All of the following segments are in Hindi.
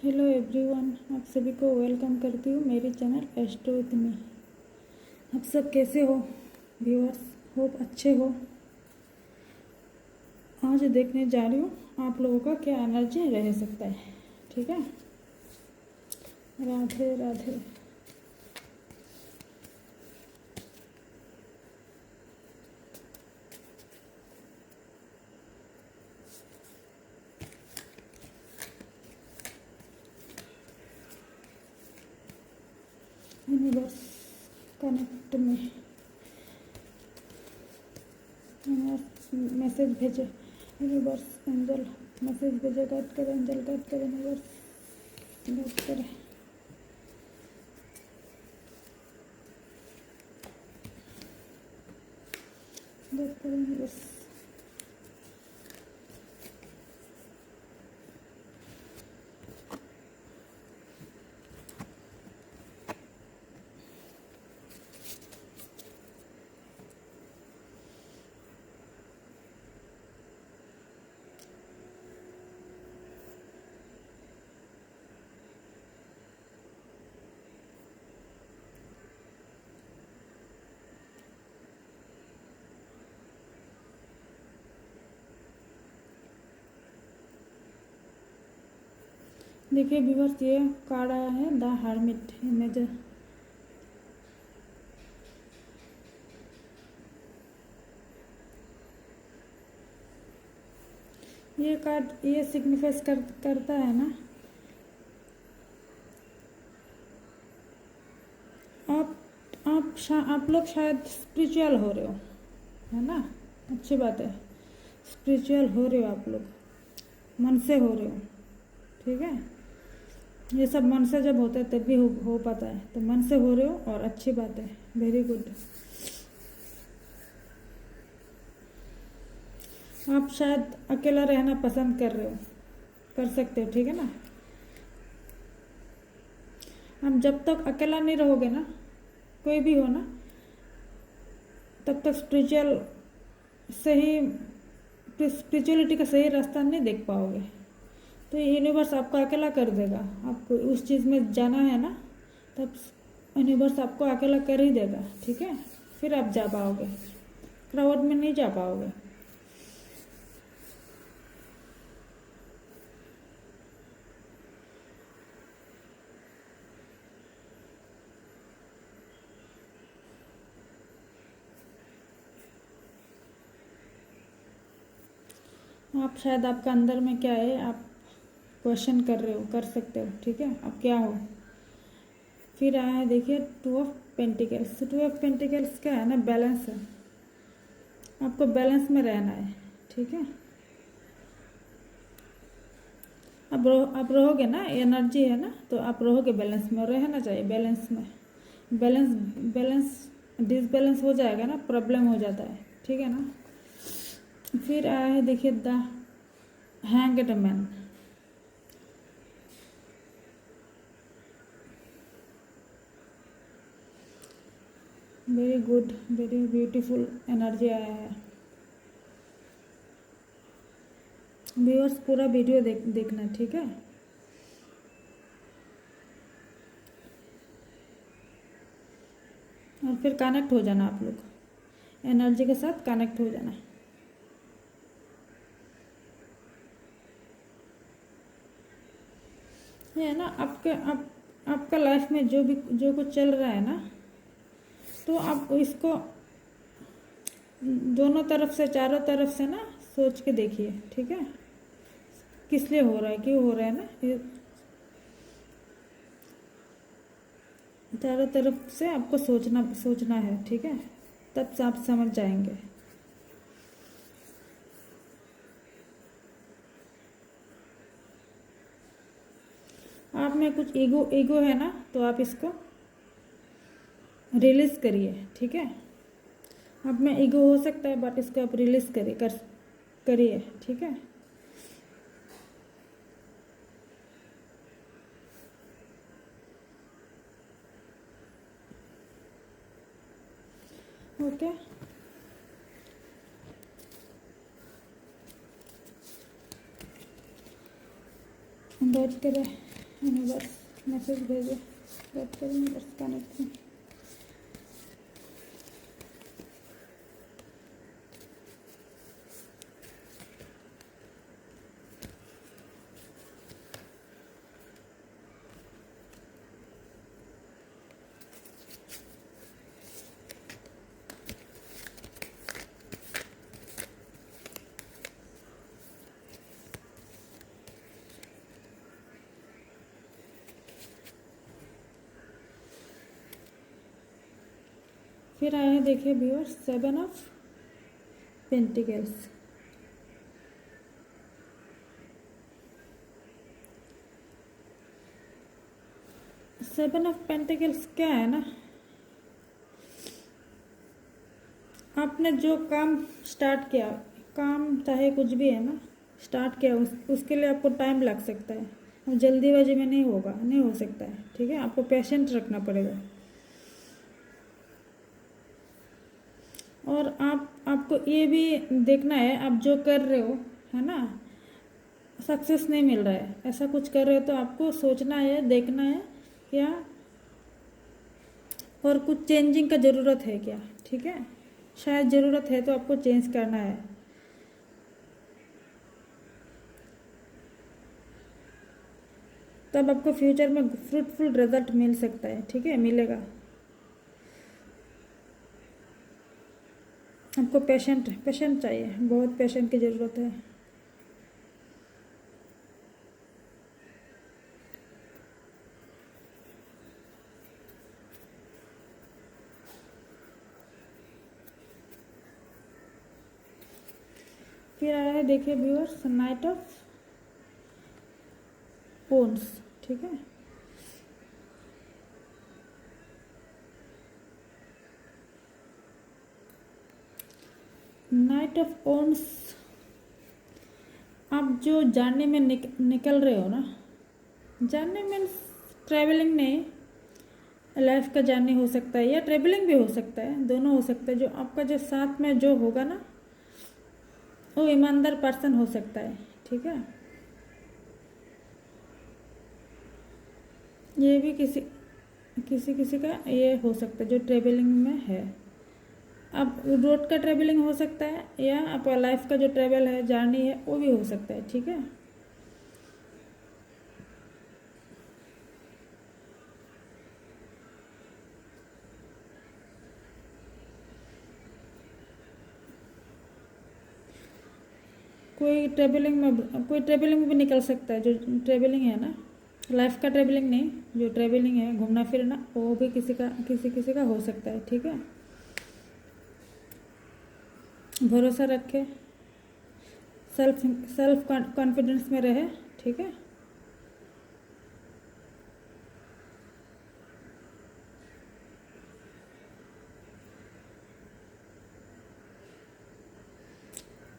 हेलो एवरीवन, आप सभी को वेलकम करती हूँ मेरे चैनल एस्ट्रो विथ मी। आप सब कैसे हो व्यूअर्स? होप अच्छे हो। आज देखने जा रही हूँ आप लोगों का क्या एनर्जी रह सकता है। ठीक है, राधे राधे। यूनिवर्स कनेक्ट में मैसेज भेजे। यूनिवर्स एंजल मैसेज भेजे, गाइड करे एंजल, गाइड करे यूनिवर्स, गाइड करे। गाइड करे यूनिवर्स। देखिए व्यूअर्स, ये कार्ड आया है द हर्मिट इमेज। ये कार्ड ये सिग्निफाइज करता है ना, आप लोग शायद स्पिरिचुअल हो रहे हो, है ना। अच्छी बात है, स्पिरिचुअल हो रहे हो आप लोग, मन से हो रहे हो। ठीक है, ये सब मन से जब होता है तब भी हो पाता है, तो मन से हो रहे हो और अच्छी बात है, वेरी गुड। आप शायद अकेला रहना पसंद कर रहे हो, कर सकते हो। ठीक है ना, हम जब तक अकेला नहीं रहोगे ना, कोई भी हो ना, तब तक स्पिरिचुअलिटी का सही रास्ता नहीं देख पाओगे। तो ये यूनिवर्स आपको अकेला कर देगा। आपको उस चीज़ में जाना है ना, तब यूनिवर्स आपको अकेला कर ही देगा। ठीक है, फिर आप जा पाओगे, क्राउड में नहीं जा पाओगे। आप शायद आपका अंदर में क्या है, आप क्वेश्चन कर रहे हो, कर सकते हो। ठीक है, आप क्या हो। फिर आया है देखिए 2 ऑफ पेंटिकल्स। 2 ऑफ पेंटिकल्स क्या है ना, बैलेंस है। आपको बैलेंस में रहना है। ठीक है, आप रहोगे ना, एनर्जी है ना, तो आप रहोगे बैलेंस में, रहना चाहिए बैलेंस में। बैलेंस बैलेंस डिसबैलेंस हो जाएगा ना, प्रॉब्लम हो जाता है। ठीक है ना। फिर आया है देखिए the hanged man. Very good, very beautiful energy आया है। व्यूअर्स पूरा वीडियो देखना। ठीक है, और फिर कनेक्ट हो जाना, आप लोग एनर्जी के साथ कनेक्ट हो जाना। ये है ना, आपका लाइफ में जो कुछ चल रहा है ना, तो आप इसको दोनों तरफ से, चारों तरफ से ना सोच के देखिए। ठीक है, किस लिए हो रहा है, क्यों हो रहा है ना, ये चारों तरफ से आपको सोचना है। ठीक है, तब से आप समझ जाएंगे। आप में कुछ ईगो है ना, तो आप इसको रिलीज करिए। ठीक है, आप में ईगो हो सकता है, बट इसको आप रिलीज करिए। ठीक है, ओके। बैठ करें यूनिवर्स मैसेज भेजे, वेट करें, यूनिवर्स कनेक्ट है। फिर आए हैं देखिए viewers 7 of pentacles. Seven of pentacles क्या है ना, आपने जो काम स्टार्ट किया, काम चाहे कुछ भी है ना, स्टार्ट किया उसके लिए आपको टाइम लग सकता है, जल्दीबाजी में नहीं होगा, नहीं हो सकता है, ठीक है। आपको पेशेंट रखना पड़ेगा। और आपको ये भी देखना है आप जो कर रहे हो, है ना, सक्सेस नहीं मिल रहा है, ऐसा कुछ कर रहे हो तो आपको सोचना है, देखना है क्या और कुछ चेंजिंग का ज़रूरत है क्या, ठीक है। शायद ज़रूरत है तो आपको चेंज करना है। तब आपको फ्यूचर में फ्रूटफुल रिजल्ट मिल सकता है, ठीक है, मिलेगा। आपको पेशेंट चाहिए, बहुत पेशेंट की ज़रूरत है। फिर आया है देखिए व्यूअर्स नाइट ऑफ पोन्स, ठीक है। नाइट ऑफ पोन्स, आप जो जानने में निकल रहे हो ना, जानने मीन्स ट्रैवलिंग नहीं, लाइफ का जानने हो सकता है या ट्रैवलिंग भी हो सकता है, दोनों हो सकता है। जो आपका जो साथ में जो होगा ना, वो ईमानदार पर्सन हो सकता है, ठीक है। ये भी किसी का ये हो सकता है जो ट्रैवलिंग में है। अब रोड का ट्रैवलिंग हो सकता है या आपका लाइफ का जो ट्रैवल है, जर्नी है, वो भी हो सकता है, ठीक है। कोई ट्रैवलिंग में भी निकल सकता है। जो ट्रैवलिंग है ना, लाइफ का ट्रैवलिंग नहीं, जो ट्रैवलिंग है घूमना फिरना, वो भी किसी का हो सकता है, ठीक है। भरोसा रखे, सेल्फ कॉन्फिडेंस में रहे, ठीक है।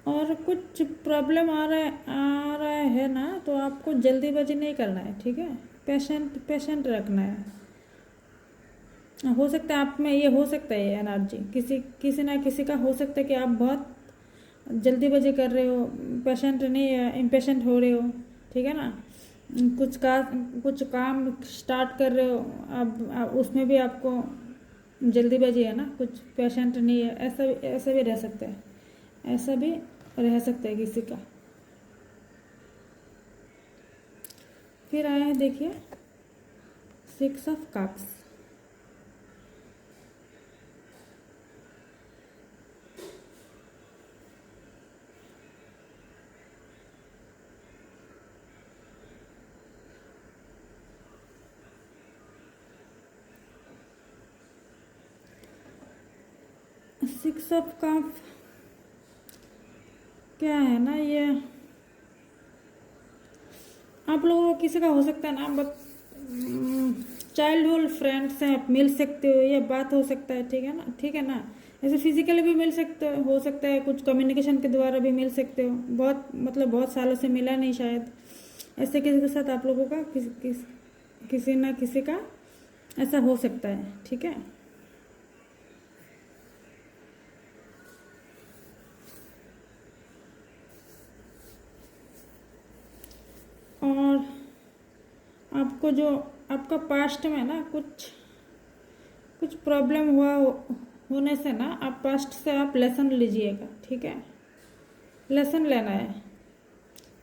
और कुछ प्रॉब्लम आ रहा है ना, तो आपको जल्दीबाजी नहीं करना है, ठीक है। पेशेंट रखना है। हो सकता है आप में ये हो सकता है एनर्जी, किसी ना किसी का हो सकता है कि आप बहुत जल्दीबाजी कर रहे हो, पेशेंट नहीं, इम्पेशेंट हो रहे हो, ठीक है ना। कुछ काम स्टार्ट कर रहे हो, अब उसमें भी आपको जल्दीबाजी है ना, कुछ पेशेंट नहीं है, ऐसा भी रह सकता है, ऐसा भी रह सकता है किसी का। फिर आया है देखिए 6 of cups. Six of cup क्या है ना, ये आप लोगों को किसी का हो सकता है ना, बट चाइल्डहुड फ्रेंड से आप मिल सकते हो, ये बात हो सकता है, ठीक है ना, ठीक है ना। ऐसे फिजिकली भी मिल सकते हो सकता है, कुछ कम्युनिकेशन के द्वारा भी मिल सकते हो, बहुत सालों से मिला नहीं शायद, ऐसे किसी के साथ आप लोगों का किसी ना किसी का ऐसा हो सकता है, ठीक है। और आपको जो आपका पास्ट में ना कुछ कुछ प्रॉब्लम हुआ होने से ना, आप पास्ट से आप लेसन लीजिएगा, ठीक है। लेसन लेना है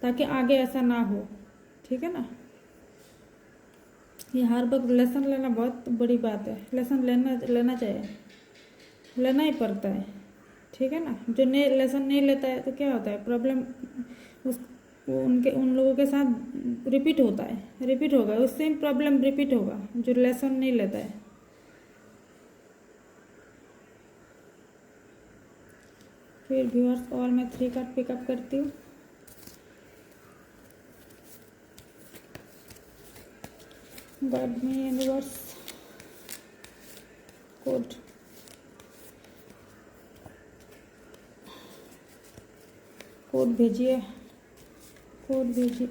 ताकि आगे ऐसा ना हो, ठीक है ना। ये हर वक्त लेसन लेना बहुत बड़ी बात है। लेसन लेना चाहिए, लेना ही पड़ता है, ठीक है ना। जो लेसन नहीं लेता है तो क्या होता है, प्रॉब्लम उन लोगों के साथ रिपीट होगा, उस सेम प्रॉब्लम रिपीट होगा जो लेसन नहीं लेता है। फिर व्यूअर्स और मैं 3 कार्ड पिकअप करती हूँ। गाइड मी यूनिवर्स, कोड भेजिए, कोड भेजिए,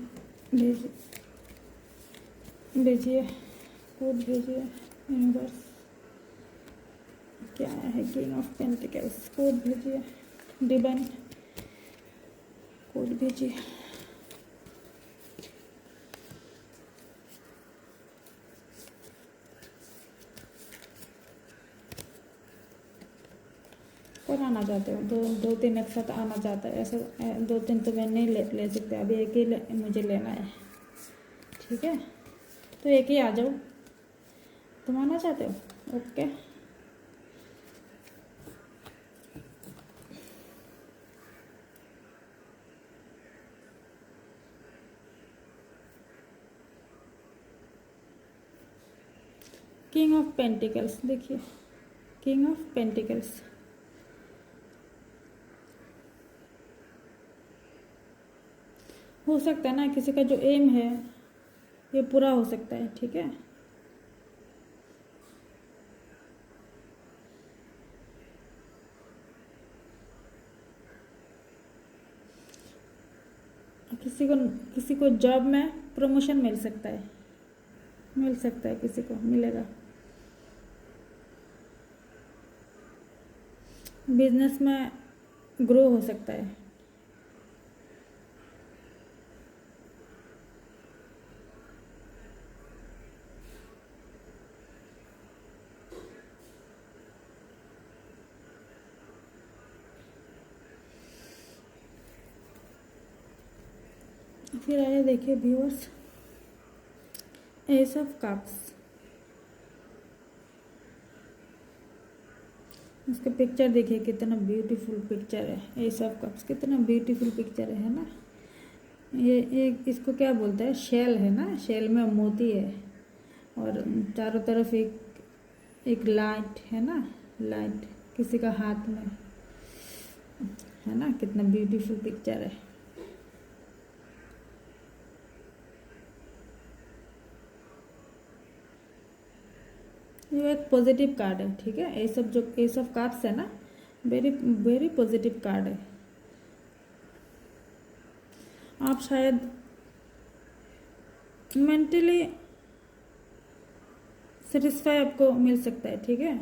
कोड भेजिए यूनिवर्स। क्या है, किंग ऑफ पेंटिकल्स, कोड भेजिए। डिवाइन, कोड भेजिए। कौन आना चाहते हो? दो तीन एक साथ आना चाहता है, ऐसा 2-3 तो मैं नहीं ले सकते, अभी एक ही मुझे लेना है, ठीक है। तो एक ही आ जाओ, तुम आना चाहते हो? ओके, किंग ऑफ पेंटिकल्स, देखिए किंग ऑफ पेंटिकल्स। हो सकता है ना किसी का जो एम है ये पूरा हो सकता है, ठीक है। किसी को जॉब में प्रमोशन मिल सकता है, किसी को मिलेगा। बिजनेस में ग्रो हो सकता है। फिर आइए देखिए व्यूअर्स, एस ऑफ कप्स। उसका पिक्चर देखिए कितना ब्यूटीफुल पिक्चर है। एस ऑफ कप्स कितना ब्यूटीफुल पिक्चर है ना। ये इसको क्या बोलते हैं, शेल है ना, शेल में मोती है और चारों तरफ एक लाइट है ना, लाइट किसी का हाथ में है ना। कितना ब्यूटीफुल पिक्चर है। ये एक पॉजिटिव कार्ड है, ठीक है। एस ऑफ कप्स है ना, वेरी वेरी पॉजिटिव कार्ड है। आप शायद मेंटली सेटिस्फाई आपको मिल सकता है, ठीक है।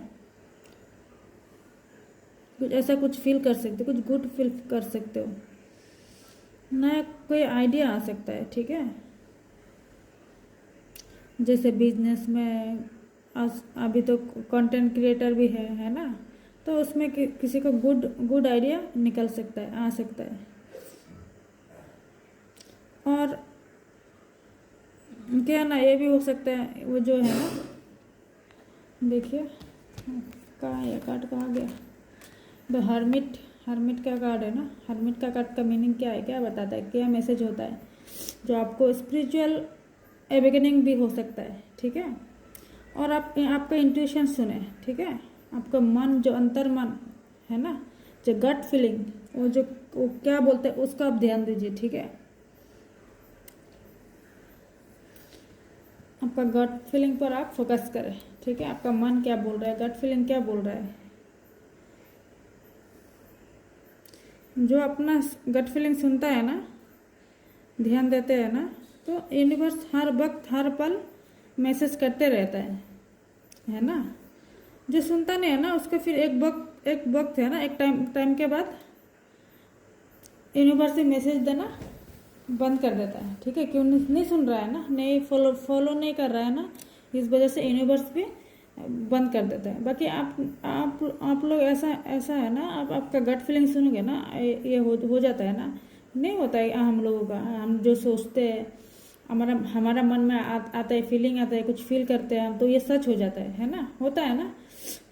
कुछ ऐसा कुछ फील कर सकते हो, कुछ गुड फील कर सकते हो, नया कोई आइडिया आ सकता है, ठीक है। जैसे बिजनेस में अभी तो कंटेंट क्रिएटर भी है ना, तो उसमें किसी को गुड आइडिया निकल सकता है, आ सकता है। और क्या ना, ये भी हो सकता है वो जो है ना, देखिए कहाँ है कार्ड, कहाँ गया। द हर्मिट का कार्ड है ना। हर्मिट का कार्ड का मीनिंग क्या है, क्या बताता है, क्या मैसेज होता है, जो आपको स्पिरिचुअल अवेकनिंग भी हो सकता है, ठीक है। और आप आपका इंट्यूशन सुने, ठीक है। आपका मन, जो अंतर मन है ना, जो गट फीलिंग, वो क्या बोलते हैं उसका आप ध्यान दीजिए, ठीक है। आपका गट फीलिंग पर आप फोकस करें, ठीक है। आपका मन क्या बोल रहा है, गट फीलिंग क्या बोल रहा है। जो अपना गट फीलिंग सुनता है ना, ध्यान देते हैं ना, तो यूनिवर्स हर वक्त हर पल मैसेज करते रहता है ना। जो सुनता नहीं है ना, उसको फिर एक वक्त है ना, एक टाइम के बाद यूनिवर्स से मैसेज देना बंद कर देता है, ठीक है। क्यों नहीं सुन रहा है ना, नहीं फॉलो नहीं कर रहा है ना, इस वजह से यूनिवर्स भी बंद कर देता है। बाकी आप लोग ऐसा ऐसा है ना, आपका गट फीलिंग सुनोगे ना, ये हो जाता है ना, नहीं होता है हम लोगों का। हम जो सोचते हैं, हमारा मन में आता है, फीलिंग आता है, कुछ फील करते हैं हम, तो ये सच हो जाता है ना, होता है ना।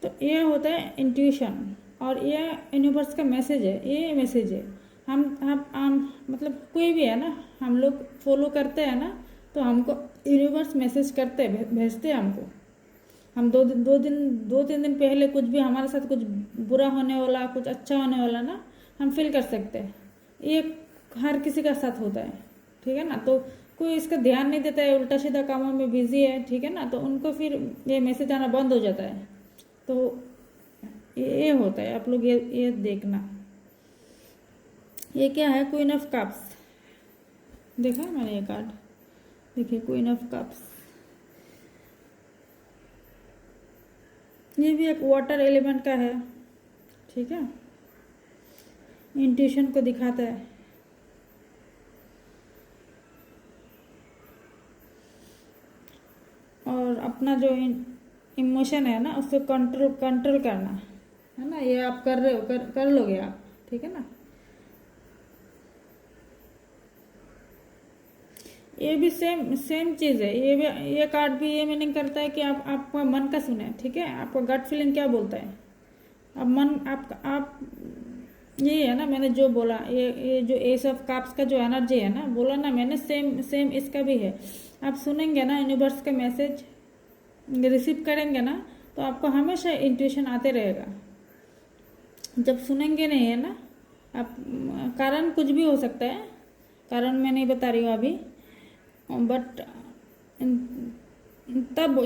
तो ये होता है इंट्यूशन, और ये यूनिवर्स का मैसेज है, ये मैसेज है। हम मतलब कोई भी है ना, हम लोग फॉलो करते हैं ना, तो हमको यूनिवर्स मैसेज करते हैं, भेजते हैं हमको। हम दो तीन दिन पहले कुछ भी हमारे साथ कुछ बुरा होने वाला, कुछ अच्छा होने वाला ना, हम फील कर सकते हैं। ये हर किसी का साथ होता है, ठीक है ना। तो कोई इसका ध्यान नहीं देता है, उल्टा सीधा कामों में बिजी है, ठीक है ना, तो उनको फिर ये मैसेज आना बंद हो जाता है। तो ये होता है, आप लोग ये देखना। ये क्या है, क्वीन ऑफ कप्स, देखा है मैंने ये कार्ड, देखिए क्वीन ऑफ कप्स। ये भी एक वाटर एलिमेंट का है, ठीक है। इंट्यूशन को दिखाता है, और अपना जो इमोशन है ना, उसको कंट्रोल करना है ना। ये आप कर रहे हो, कर लोगे आप, ठीक है ना। ये भी सेम चीज़ है। ये कार्ड भी ये मीनिंग करता है कि आप आपका मन का सुने, ठीक है। आपका गट फीलिंग क्या बोलता है, अब मन आप ये है ना, मैंने जो बोला, ये जो एस ऑफ कप्स का जो एनर्जी है ना, बोला ना मैंने, सेम इसका भी है। आप सुनेंगे ना यूनिवर्स का मैसेज, रिसीव करेंगे ना, तो आपको हमेशा इंट्यूशन आते रहेगा। जब सुनेंगे नहीं है ना आप, कारण कुछ भी हो सकता है, कारण मैं नहीं बता रही हूँ अभी, बट तब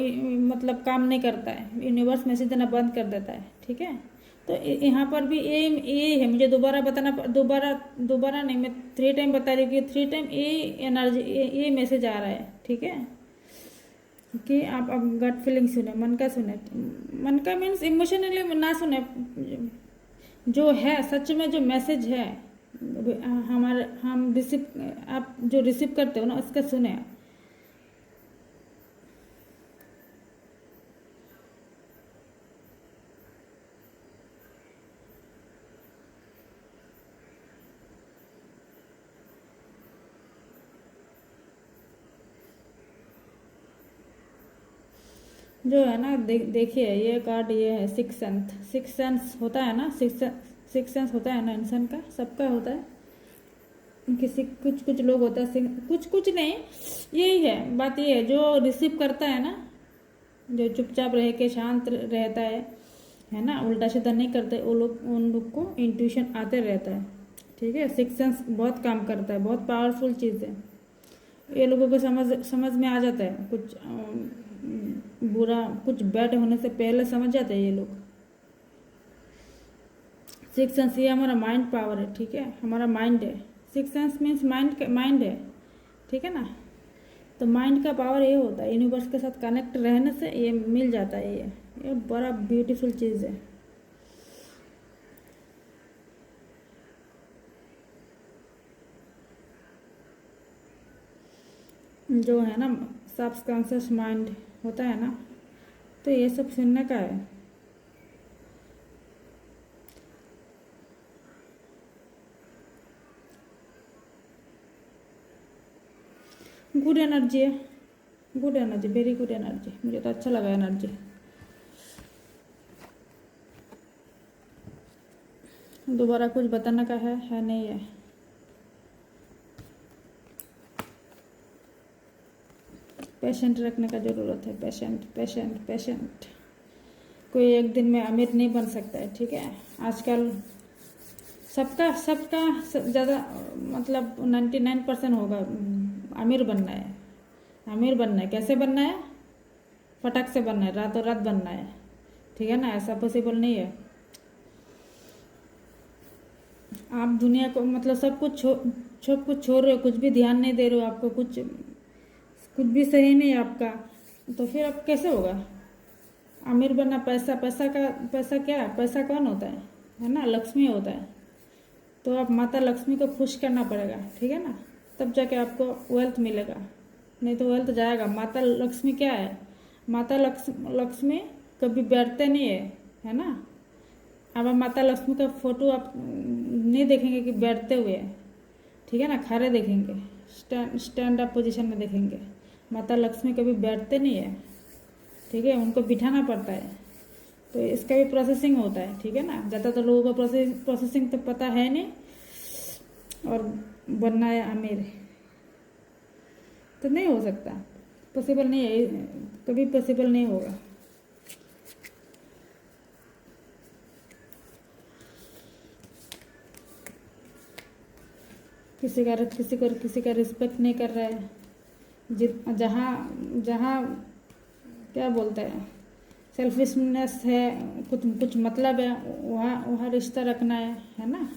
मतलब काम नहीं करता है, यूनिवर्स मैसेज देना बंद कर देता है, ठीक है। तो यहाँ पर भी ये है, मुझे दोबारा बताना, दोबारा नहीं, मैं 3 टाइम बता रही हूँ कि 3 टाइम ये एनर्जी, ये मैसेज आ रहा है, ठीक है। कि आप गट फीलिंग सुने, मन का सुने। मन का मीन्स इमोशनली ना सुने, जो है सच में जो मैसेज है हमारे, हम रिसीव, आप जो रिसीव करते हो ना, उसका सुने। जो है ना, देखिए ये कार्ड, ये है सिक्स सेंस। सिक्स सेंस होता है ना, सिक्स सेंस होता है ना, इंसान का, सबका होता है। किसी कुछ लोग होता है, कुछ नहीं, यही है बात। ये है जो रिसीव करता है ना, जो चुपचाप रह के शांत रहता है ना, उल्टा सीधा नहीं करते, वो लोग, उन लोग को इंट्यूशन आते रहता है, ठीक है। सिक्स सेंस बहुत काम करता है, बहुत पावरफुल चीज़ है। ये लोगों को समझ में आ जाता है, कुछ बुरा, कुछ बैड होने से पहले समझ जाते हैं ये लोग। सिक्स सेंस ये हमारा माइंड पावर है, ठीक है, हमारा माइंड है। सिक्स सेंस मीन्स माइंड है, ठीक है ना। तो माइंड का पावर ये होता है, यूनिवर्स के साथ कनेक्ट रहने से ये मिल जाता है। ये बड़ा ब्यूटीफुल चीज़ है। जो है ना, सबकॉन्शियस माइंड होता है ना, तो ये सब सुनने का है। गुड एनर्जी है, good energy, very good energy, मुझे तो अच्छा लगा एनर्जी। दोबारा कुछ बताने का है नहीं है। पेशेंट रखने का ज़रूरत है, पेशेंट। कोई एक दिन में अमीर नहीं बन सकता है, ठीक है। आजकल सबका ज़्यादा मतलब 99% होगा, अमीर बनना है। कैसे बनना है, फटक से बनना है, रातों रात बनना है, ठीक है ना। ऐसा पॉसिबल नहीं है। आप दुनिया को मतलब सब कुछ छोड़ रहे हो, कुछ भी ध्यान नहीं दे रहे हो, आपको कुछ भी सही नहीं है आपका, तो फिर अब कैसे होगा अमीर बनना। पैसा क्या है, पैसा कौन होता है ना, लक्ष्मी होता है। तो आप माता लक्ष्मी को खुश करना पड़ेगा, ठीक है ना। तब जाके आपको वेल्थ मिलेगा, नहीं तो वेल्थ जाएगा। माता लक्ष्मी क्या है? माता लक्ष्मी कभी बैठते नहीं है ना। अब आप माता लक्ष्मी का फोटो आप नहीं देखेंगे कि बैठते हुए, ठीक है ना, खड़े देखेंगे, स्टैंड अप पोजीशन में देखेंगे। माता लक्ष्मी कभी बैठते नहीं है, ठीक है, उनको बिठाना पड़ता है। तो इसका भी प्रोसेसिंग होता है, ठीक है ना। ज़्यादातर लोगों को प्रोसेसिंग तो पता है नहीं, और बनना है अमीर तो नहीं हो सकता, पॉसिबल नहीं है, कभी पॉसिबल नहीं होगा। किसी का रिस्पेक्ट नहीं कर रहा है। जहाँ जहाँ क्या बोलते हैं, सेल्फिशनेस है, कुछ मतलब है, वहाँ वहाँ रिश्ता रखना है ना।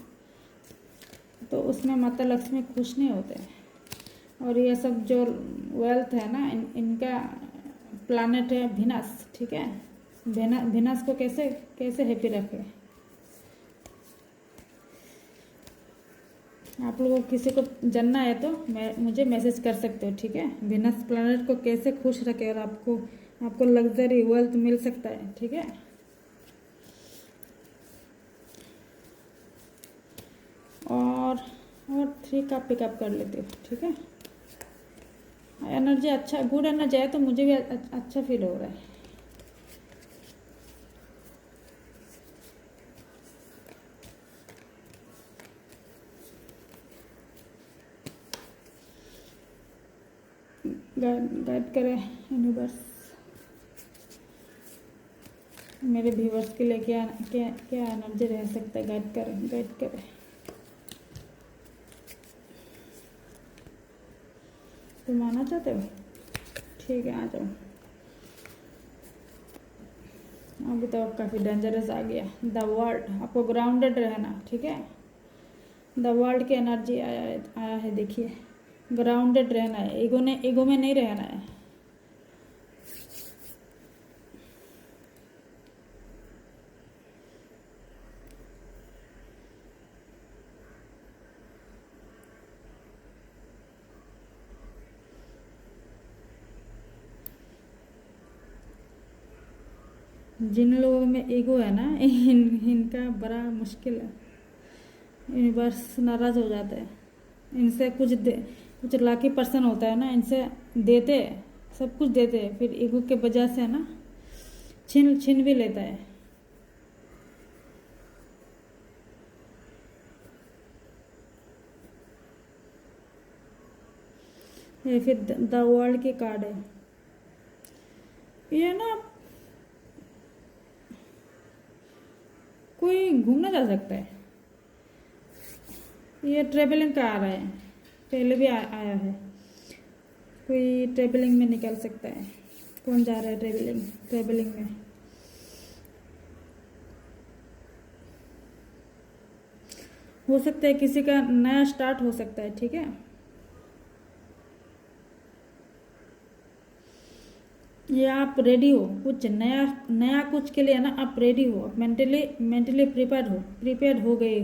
तो उसमें माता लक्ष्मी खुश नहीं होते। और ये सब जो वेल्थ है ना, इनका प्लानेट है विनस, ठीक है। विनस को कैसे हैप्पी रखे। आप लोगों को किसी को जानना है तो मुझे मैसेज कर सकते हो, ठीक है। विनस प्लैनेट को कैसे खुश रखे और आपको लग्जरी वेल्थ मिल सकता है, ठीक है। और 3 का पिकअप कर लेते हो, ठीक है। एनर्जी अच्छा, गुड एनर्जी है तो मुझे भी अच्छा फील हो रहा है। गाइड करे यूनिवर्स मेरे व्यूवर्स के लिए, क्या एनर्जी रह सकता है। गाइड करे। तुम आना चाहते हो? ठीक है, आ जाओ। अभी तो काफ़ी डेंजरस आ गया। द वर्ल्ड, आपको ग्राउंडेड रहना, ठीक है। द वर्ल्ड की एनर्जी आया है, देखिए। ग्राउंडेड रहना है, ईगो में नहीं रहना है। जिन लोगों में ईगो है ना, इनका बड़ा मुश्किल है। यूनिवर्स नाराज हो जाता है इनसे। कुछ लाकी पर्सन होता है ना, इनसे देते सब कुछ देते हैं, फिर ईगो के वजह से ना छीन भी लेता है। ये फिर द वर्ल्ड की कार्ड है। ये ना कोई घूमना जा सकता है। ये ट्रेवलिंग का आ रहा है, पहले भी आया है। कोई ट्रेवलिंग में निकल सकता है। कौन जा रहा है ट्रेवलिंग में? हो सकता है किसी का नया स्टार्ट हो सकता है, ठीक है। या आप रेडी हो कुछ नया कुछ के लिए ना, आप रेडी हो, मेंटली प्रिपेयर्ड हो गए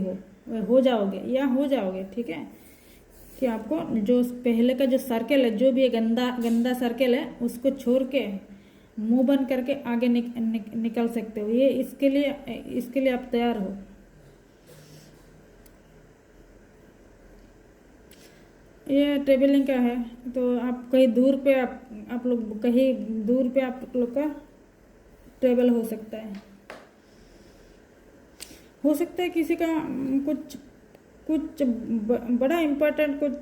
हो जाओगे या हो जाओगे, ठीक है। कि आपको जो पहले का जो सर्कल है, जो भी गंदा सर्कल है, उसको छोड़ के मुंह बंद करके आगे निकल सकते हो। ये इसके लिए आप तैयार हो। ये ट्रेवलिंग का है, तो आप कहीं दूर पे आप लोग कहीं दूर पे आप लोग का ट्रेवल हो सकता है। हो सकता है किसी का कुछ बड़ा इम्पोर्टेंट, कुछ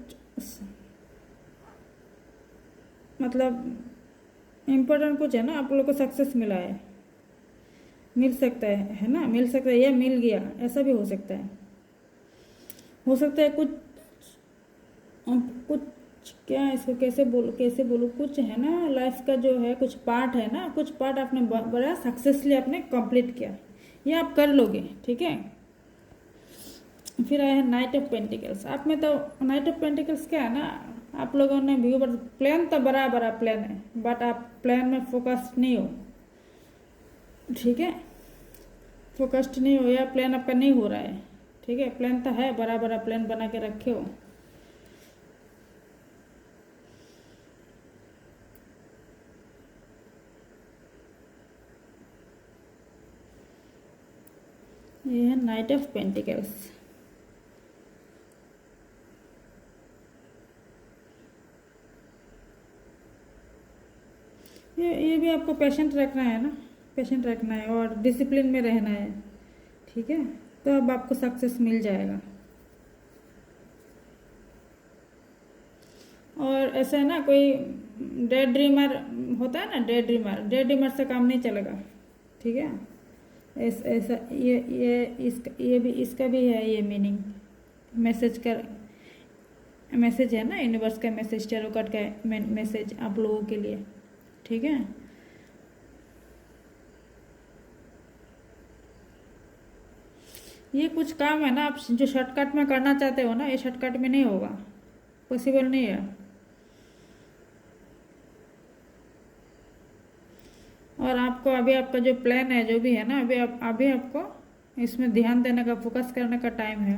मतलब इम्पोर्टेंट कुछ है ना, आप लोग को सक्सेस मिला है, मिल सकता है ना, मिल सकता है या मिल गया, ऐसा भी हो सकता है। हो सकता है कुछ क्या इसको कैसे बोलूँ, कुछ है ना लाइफ का जो है, कुछ पार्ट है ना, कुछ पार्ट आपने बड़ा सक्सेसफुली आपने कंप्लीट किया, ये आप कर लोगे, ठीक है। फिर आया है नाइट ऑफ पेंटिकल्स। आप में तो नाइट ऑफ पेंटिकल्स क्या है ना, आप लोगों ने व्यू पर प्लान तो बड़ा प्लान है, बट आप प्लान में फोकस्ड नहीं हो, ठीक है। फोकस्ड नहीं हो या प्लान आपका नहीं हो रहा है, ठीक है। प्लान तो है, बड़ा प्लान बना के रखे हो। ये है नाइट ऑफ पेंटिकल्स। ये भी आपको पेशेंट रखना है ना, पेशेंट रखना है और डिसिप्लिन में रहना है, ठीक है, तो अब आपको सक्सेस मिल जाएगा। और ऐसा है ना, कोई डे ड्रीमर होता है ना, डे ड्रीमर से काम नहीं चलेगा, ठीक है। ऐसा ये भी, इसका भी है ये मीनिंग, मैसेज है ना, यूनिवर्स का मैसेज, टैरो कार्ड का मैसेज आप लोगों के लिए, ठीक है। ये कुछ काम है ना, आप जो शॉर्टकट में करना चाहते हो ना, ये शॉर्टकट में नहीं होगा, पॉसिबल नहीं है। और आपको अभी आपका जो प्लान है, जो भी है ना, अभी आपको इसमें ध्यान देने का, फोकस करने का टाइम है।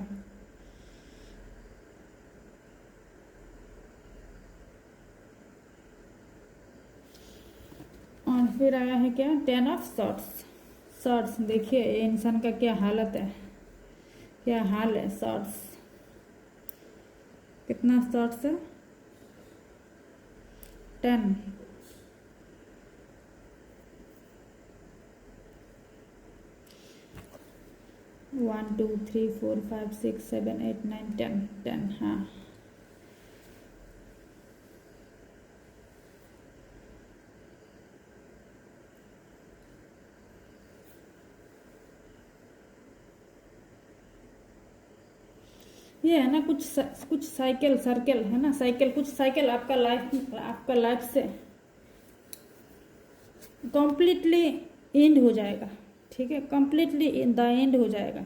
और फिर आया है क्या, 10 ऑफ शॉर्ट्स। देखिए ये इंसान का क्या हालत है, क्या हाल है। शॉर्ट्स, कितना शॉर्ट्स है, 10। One two three four five six seven eight nine 10। हाँ, ये है ना, कुछ साइकिल सर्कल है ना, कुछ साइकिल आपका लाइफ से कंप्लीटली एंड हो जाएगा, ठीक है, कंप्लीटली द एंड हो जाएगा।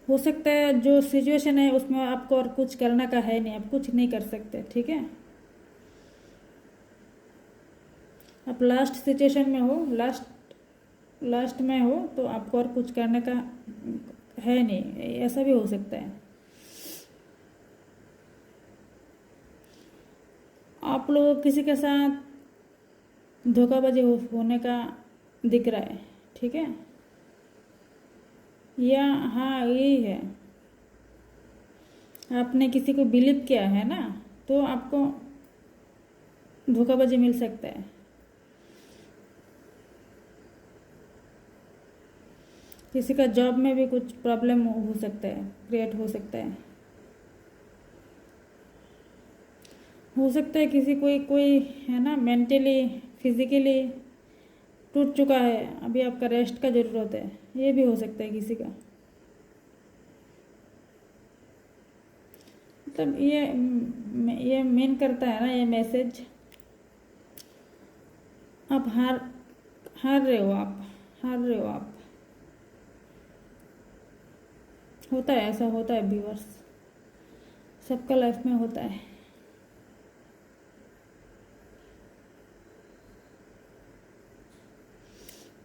हो सकता है जो सिचुएशन है उसमें आपको और कुछ करने का है नहीं, आप कुछ नहीं कर सकते, ठीक है। आप लास्ट सिचुएशन में हो, लास्ट में हो, तो आपको और कुछ करने का है नहीं, ऐसा भी हो सकता है। आप लोग किसी के साथ धोखाबाजी होने का दिख रहा है, ठीक है, या हाँ यही है, आपने किसी को बिलीव किया है ना, तो आपको धोखाबाजी मिल सकता है। किसी का जॉब में भी कुछ प्रॉब्लम हो सकता है, क्रिएट हो सकता है। हो सकता है किसी कोई है ना, मेंटली फिजिकली टूट चुका है, अभी आपका रेस्ट का ज़रूरत है, ये भी हो सकता है किसी का। मतलब ये मेन करता है ना ये मैसेज, आप हार रहे हो, आप होता है, ऐसा होता है व्यूअर्स, सबका लाइफ में होता है।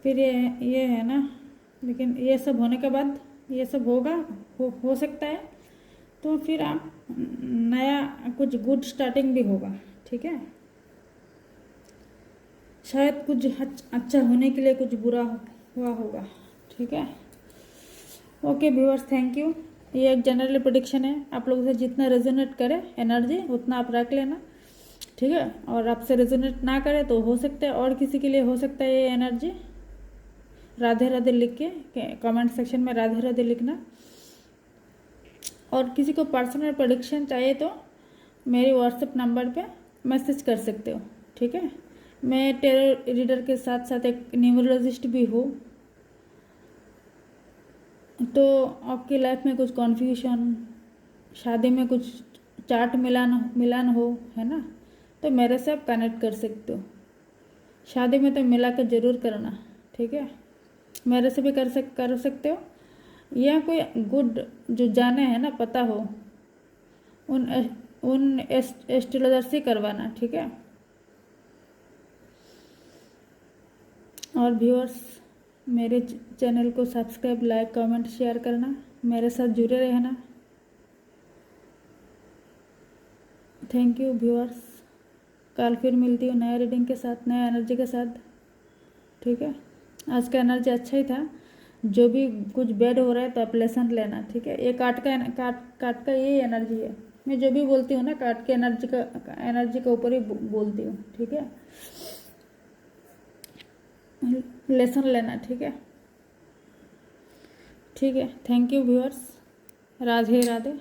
फिर ये है ना, लेकिन ये सब होने के बाद, ये सब होगा, हो सकता है, तो फिर आप नया कुछ गुड स्टार्टिंग भी होगा, ठीक है। शायद कुछ अच्छा होने के लिए कुछ बुरा हुआ होगा, ठीक है। Okay viewers, thank you. ये एक जनरल प्रेडिक्शन है, आप लोगों से जितना रेजोनेट करे एनर्जी उतना आप रख लेना, ठीक है। और आपसे रेजोनेट ना करे तो हो सकता है और किसी के लिए हो सकता है ये एनर्जी। राधे राधे लिख के कमेंट सेक्शन में राधे राधे लिखना। और किसी को पर्सनल प्रेडिक्शन चाहिए तो मेरे व्हाट्सएप नंबर पे मैसेज कर सकते हो, ठीक है। मैं टेरो रीडर के साथ साथ एक न्यूमरोलॉजिस्ट भी हूँ, तो आपकी लाइफ में कुछ कन्फ्यूजन, शादी में कुछ चार्ट मिलान हो, है ना, तो मेरे से आप कनेक्ट कर सकते हो। शादी में तो मिला कर ज़रूर करना, ठीक है, मेरे से भी कर सकते हो, या कोई गुड जो जाने हैं ना, पता हो, उन एस्ट्रोलॉजर से करवाना, ठीक है। और व्यूअर्स, मेरे चैनल को सब्सक्राइब, लाइक, कमेंट, शेयर करना, मेरे साथ जुड़े रहना। Thank you viewers. कल फिर मिलती हूँ नया रीडिंग के साथ, नया एनर्जी के साथ, ठीक है। आज का एनर्जी अच्छा ही था। जो भी कुछ बैड हो रहा है तो आप लेसन लेना, ठीक है। ये कार्ड का यही एनर्जी है। मैं जो भी बोलती हूँ ना कार्ड के एनर्जी के ऊपर ही बोलती हूँ, ठीक है। लेसन लेना, ठीक है। ठीक है, thank you viewers, Radhe Radhe.